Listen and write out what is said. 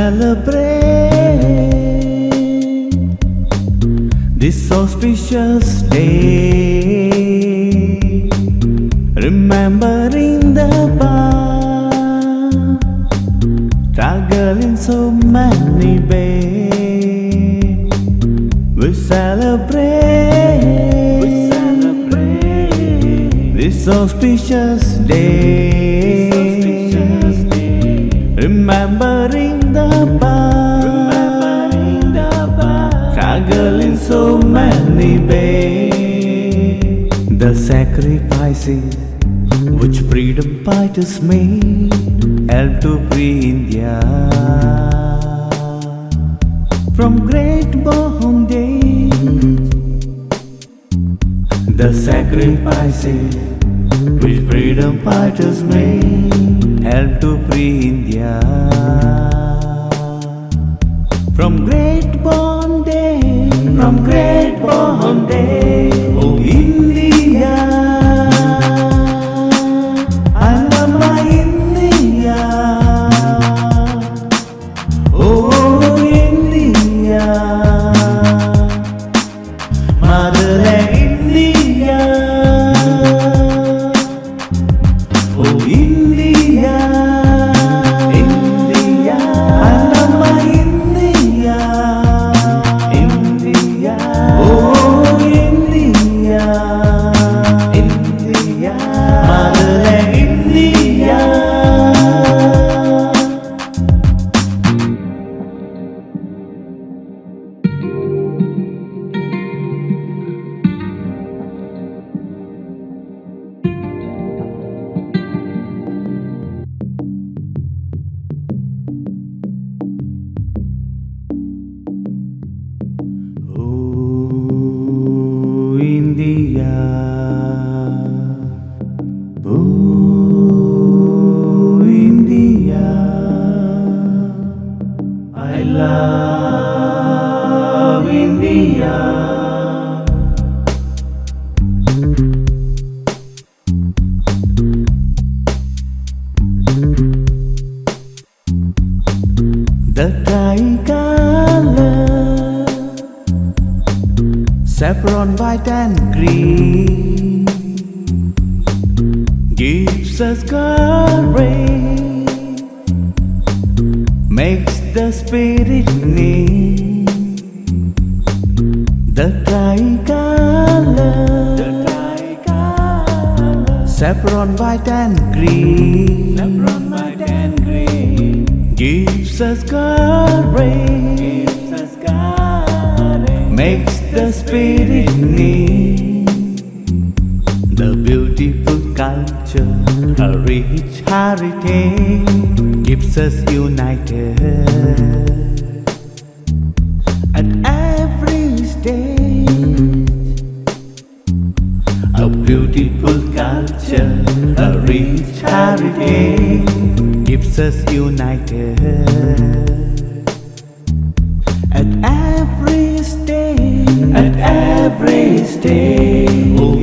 celebrate this auspicious day, remembering the past, struggle in so many ways. We celebrate this auspicious day, remembering the past, struggle in so many ways. The sacrifices which freedom fighters made helped to free India from great bondage. The sacrifices which freedom fighters made helped to free India from great bondage, from great bondage. Oh India, I love my India. Oh India, motherland India. Oh India, India, I love my India, India. Oh India, India, motherland India. Oh India, oh India, I love India. The tricolor, saffron, white and green, gives us courage, makes the spirit neat. The tricolor, saffron, white and green, gives us courage, makes the spirit neat. The beautiful culture, a rich heritage, keeps us united at every stage. A beautiful culture, a rich heritage, keeps us united at every stage, at every stage. Oh